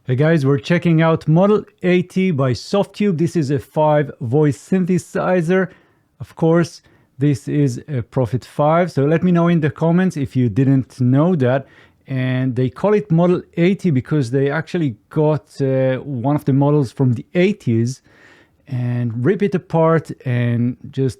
Hey guys, we're checking out Model 80 by Softube. This is a 5-voice synthesizer. Of course, this is a Prophet 5. So let me know in the comments if you didn't know that. And they call it Model 80 because they actually got one of the models from the 80s and rip it apart and just,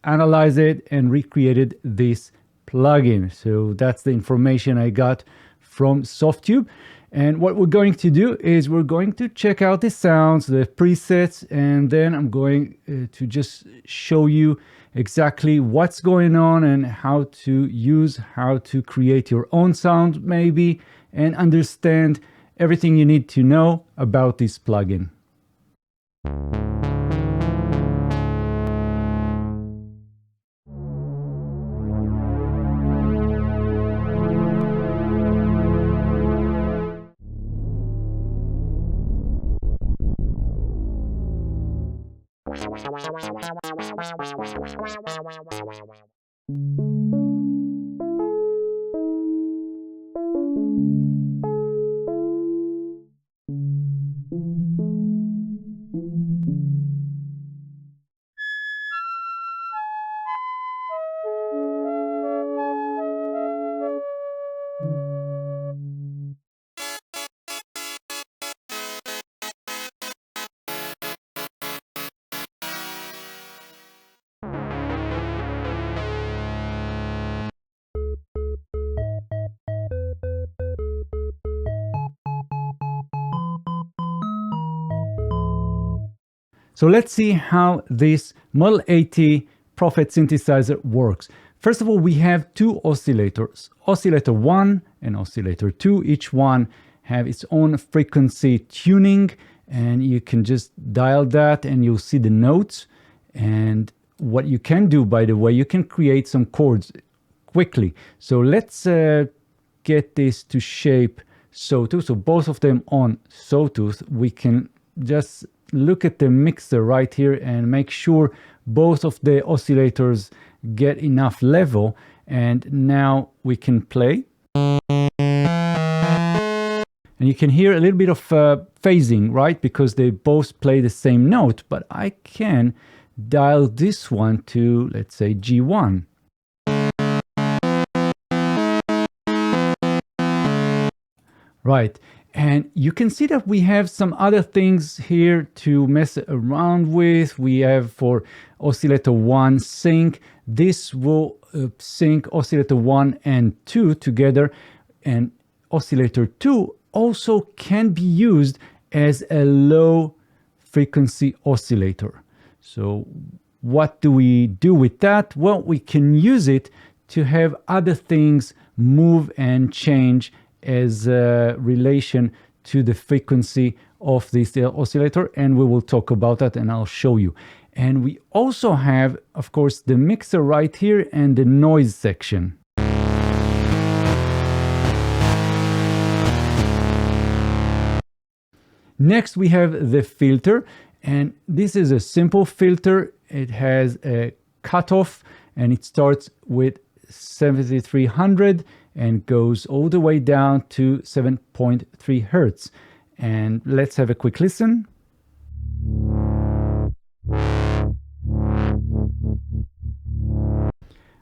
analyze it and recreated this plugin. So that's the information I got from Softube. And what we're going to do is we're going to check out the sounds, the presets, and then I'm going to just show you exactly what's going on and how to create your own sound maybe, and understand everything you need to know about this plugin. So let's see how this Model 80 Prophet synthesizer works. First of all, we have two oscillators, oscillator 1 and oscillator 2. Each one have its own frequency tuning, and you can just dial that and you'll see the notes. And what you can do, by the way, you can create some chords quickly. So let's get this to shape sawtooth. So both of them on sawtooth. We can just look at the mixer right here and make sure both of the oscillators get enough level. And now we can play. And you can hear a little bit of phasing, right? Because they both play the same note. But I can dial this one to, let's say, G1. Right. And you can see that we have some other things here to mess around with. We have for oscillator 1 sync. This will sync oscillator 1 and 2 together. And oscillator 2 also can be used as a low frequency oscillator. So what do we do with that? Well, we can use it to have other things move and change as a relation to the frequency of this oscillator, and we will talk about that and I'll show you. And we also have, of course, the mixer right here and the noise section. Next we have the filter, and this is a simple filter. It has a cutoff and it starts with 7300 and goes all the way down to 7.3 Hertz. And let's have a quick listen.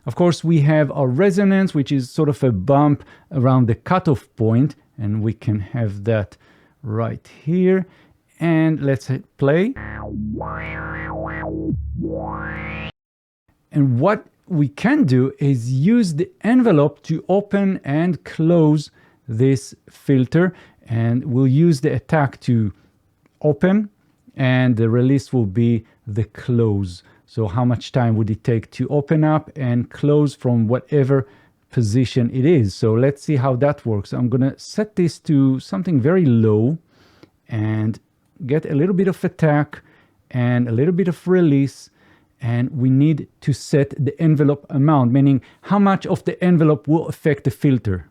Of course, we have our resonance, which is sort of a bump around the cutoff point, and we can have that right here. And let's hit play. And what we can do is use the envelope to open and close this filter, and we'll use the attack to open and the release will be the close. So how much time would it take to open up and close from whatever position it is? So let's see how that works. I'm gonna set this to something very low and get a little bit of attack and a little bit of release. And we need to set the envelope amount, meaning how much of the envelope will affect the filter.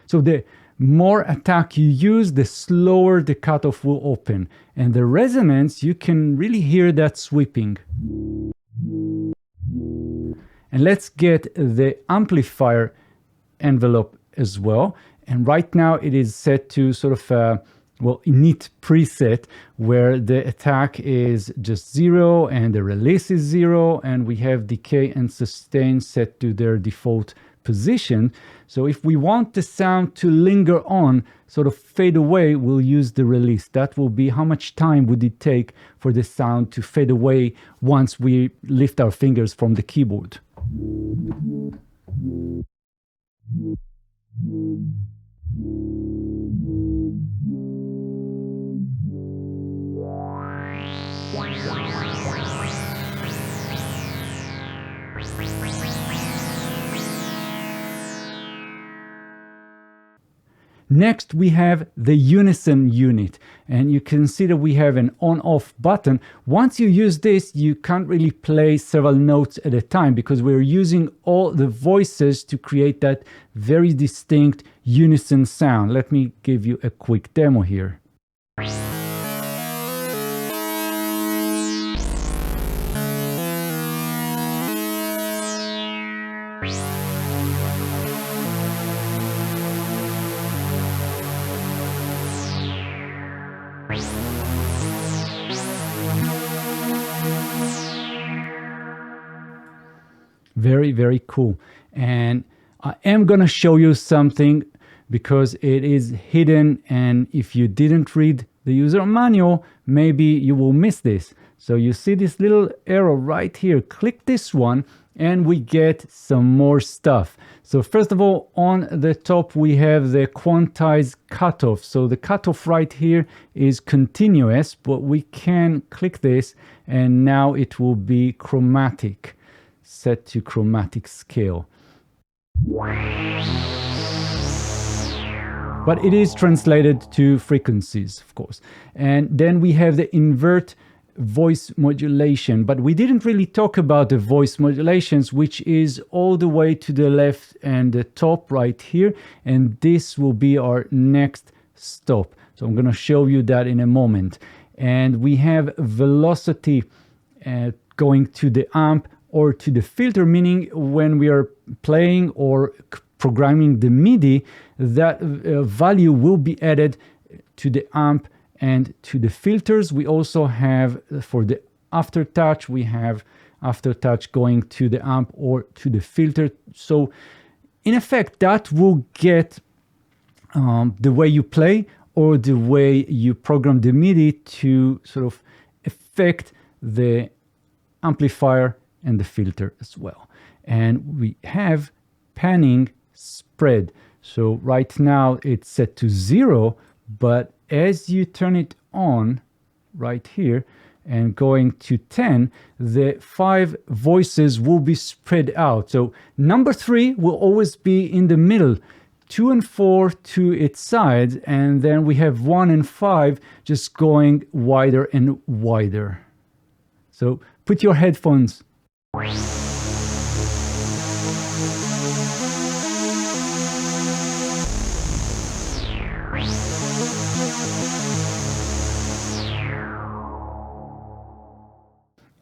So the more attack you use, the slower the cutoff will open. And the resonance, you can really hear that sweeping. And let's get the amplifier envelope as well. And right now it is set to sort of init preset, where the attack is just 0 and the release is 0, and we have decay and sustain set to their default position. So if we want the sound to linger on, sort of fade away, we'll use the release. That will be how much time would it take for the sound to fade away once we lift our fingers from the keyboard. Next, we have the Unison Unit, and you can see that we have an on-off button. Once you use this, you can't really play several notes at a time because we're using all the voices to create that very distinct unison sound. Let me give you a quick demo here. Very, very cool. And I am going to show you something because it is hidden, and if you didn't read the user manual, maybe you will miss this. So you see this little arrow right here. Click this one and we get some more stuff. So first of all, on the top we have the quantize cutoff. So the cutoff right here is continuous, but we can click this and now it will be chromatic, set to chromatic scale. But it is translated to frequencies, of course. And then we have the invert voice modulation, but we didn't really talk about the voice modulations, which is all the way to the left and the top right here. And this will be our next stop. So I'm going to show you that in a moment. And we have velocity going to the amp or to the filter, meaning when we are playing or programming the MIDI, that value will be added to the amp and to the filters. We also have, for the aftertouch, we have aftertouch going to the amp or to the filter. So in effect, that will get the way you play or the way you program the MIDI to sort of affect the amplifier and the filter as well. And we have panning spread. So right now it's set to 0, but as you turn it on right here and going to 10, the 5 voices will be spread out. So number 3 will always be in the middle, 2 and 4 to its sides, and then we have 1 and 5 just going wider and wider. So put your headphones.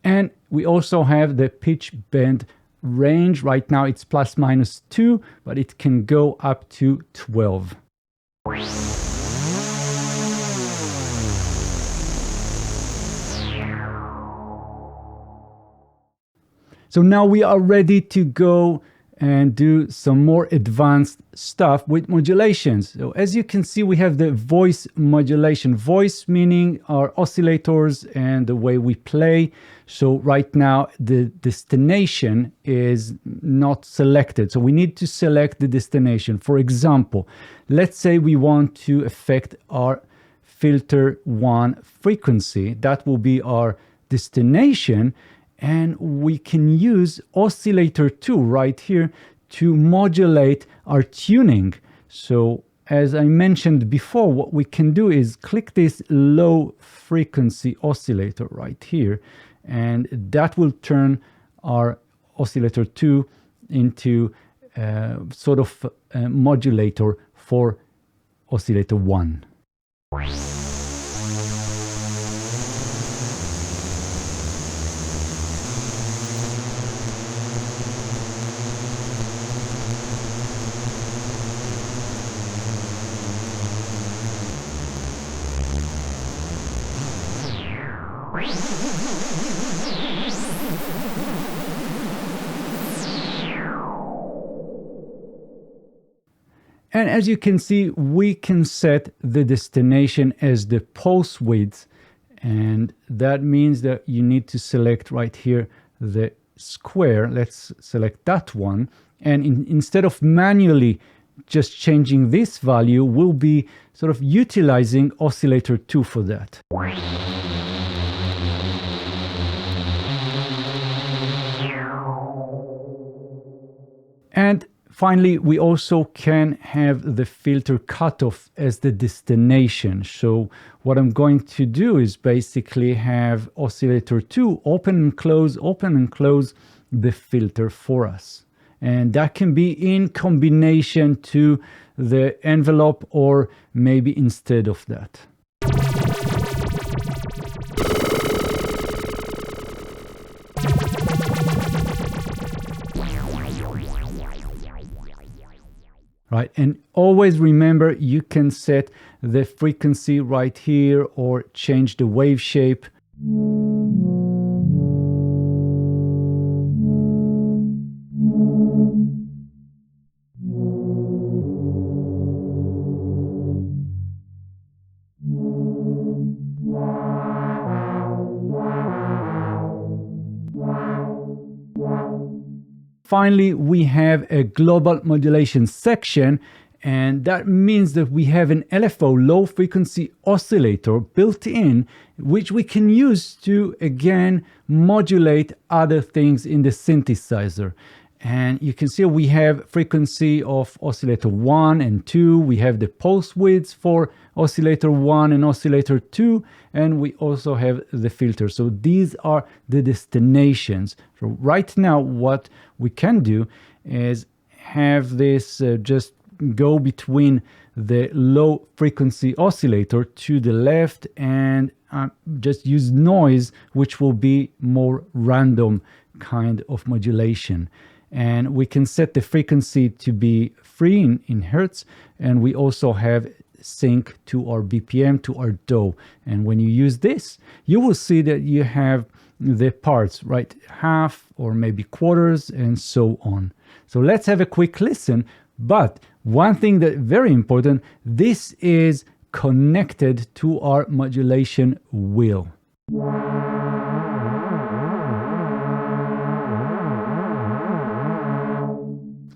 And we also have the pitch bend range. Right now it's ±2, but it can go up to 12. So now we are ready to go and do some more advanced stuff with modulations. So as you can see, we have the voice modulation. Voice meaning our oscillators and the way we play. So right now the destination is not selected. So we need to select the destination. For example, let's say we want to affect our filter 1 frequency. That will be our destination. And we can use oscillator 2 right here to modulate our tuning. So as I mentioned before, what we can do is click this low frequency oscillator right here, and that will turn our oscillator 2 into sort of a modulator for oscillator 1. And as you can see, we can set the destination as the pulse width. And that means that you need to select right here the square. Let's select that one. And instead of manually just changing this value, we'll be sort of utilizing oscillator 2 for that. And finally, we also can have the filter cutoff as the destination. So what I'm going to do is basically have oscillator 2 open and close the filter for us. And that can be in combination to the envelope or maybe instead of that. Right, and always remember you can set the frequency right here or change the wave shape. Finally, we have a global modulation section, and that means that we have an LFO, low frequency oscillator, built in, which we can use to again modulate other things in the synthesizer. And you can see we have frequency of oscillator 1 and 2. We have the pulse width for oscillator 1 and oscillator 2. And we also have the filter. So these are the destinations. So right now, what we can do is have this just go between the low frequency oscillator to the left and just use noise, which will be more random kind of modulation. And we can set the frequency to be free in hertz, and we also have sync to our BPM, to our DO. And when you use this, you will see that you have the parts, right? Half or maybe quarters and so on. So let's have a quick listen. But one thing that very important, this is connected to our modulation wheel.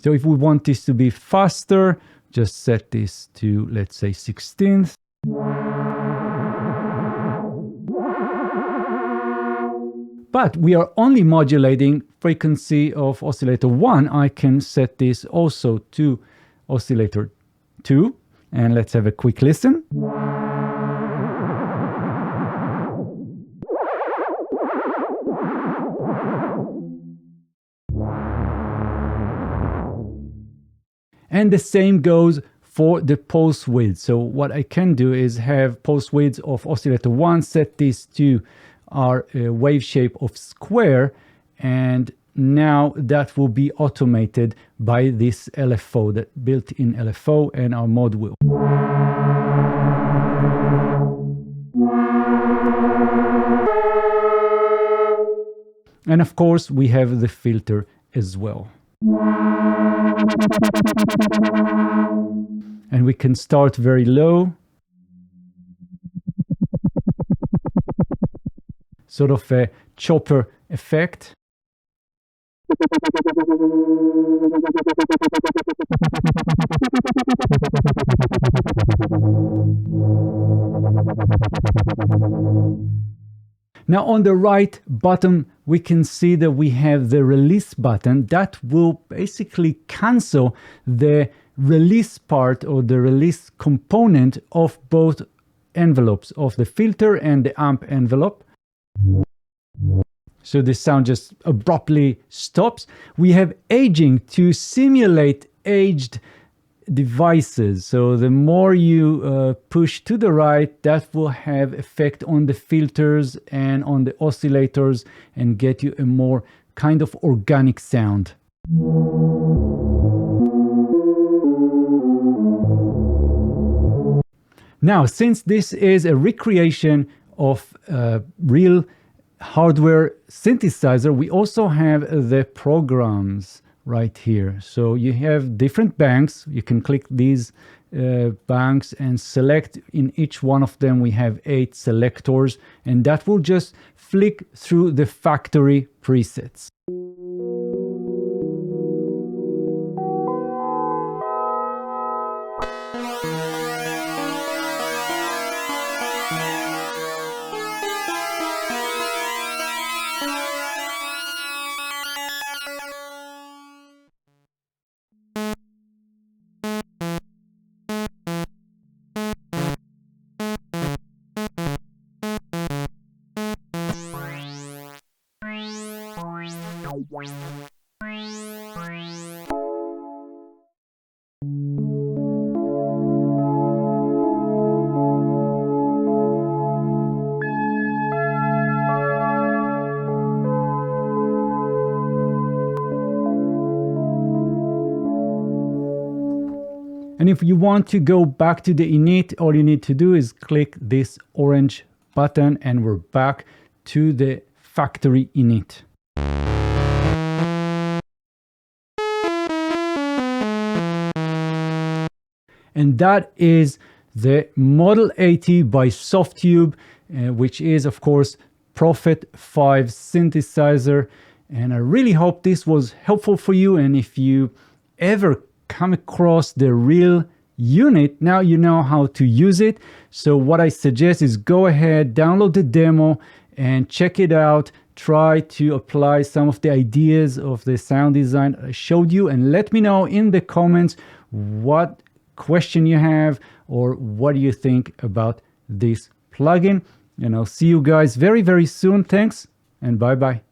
So if we want this to be faster, just set this to, let's say, 16th. But we are only modulating frequency of oscillator 1. I can set this also to oscillator 2. And let's have a quick listen. And the same goes for the pulse width. So what I can do is have pulse width of oscillator 1, set this to our wave shape of square, and now that will be automated by this LFO, that built-in LFO and our mod wheel. And of course, we have the filter as well. And we can start very low, sort of a chopper effect. Now on the right bottom, we can see that we have the release button that will basically cancel the release part or the release component of both envelopes, of the filter and the amp envelope. So the sound just abruptly stops. We have aging to simulate aged devices. So the more you push to the right, that will have effect on the filters and on the oscillators and get you a more kind of organic sound. Now, since this is a recreation of real hardware synthesizer, we also have the programs right here. So you have different banks. You can click these banks and select. In each one of them we have 8 selectors, and that will just flick through the factory presets. And if you want to go back to the init, all you need to do is click this orange button and we're back to the factory init. And that is the Model 80 by Softube, which is of course Prophet 5 synthesizer. And I really hope this was helpful for you. And if you ever come across the real unit, now you know how to use it. So what I suggest is go ahead, download the demo and check it out. Try to apply some of the ideas of the sound design I showed you, and let me know in the comments what question you have or what do you think about this plugin. And I'll see you guys very, very soon. Thanks and bye-bye.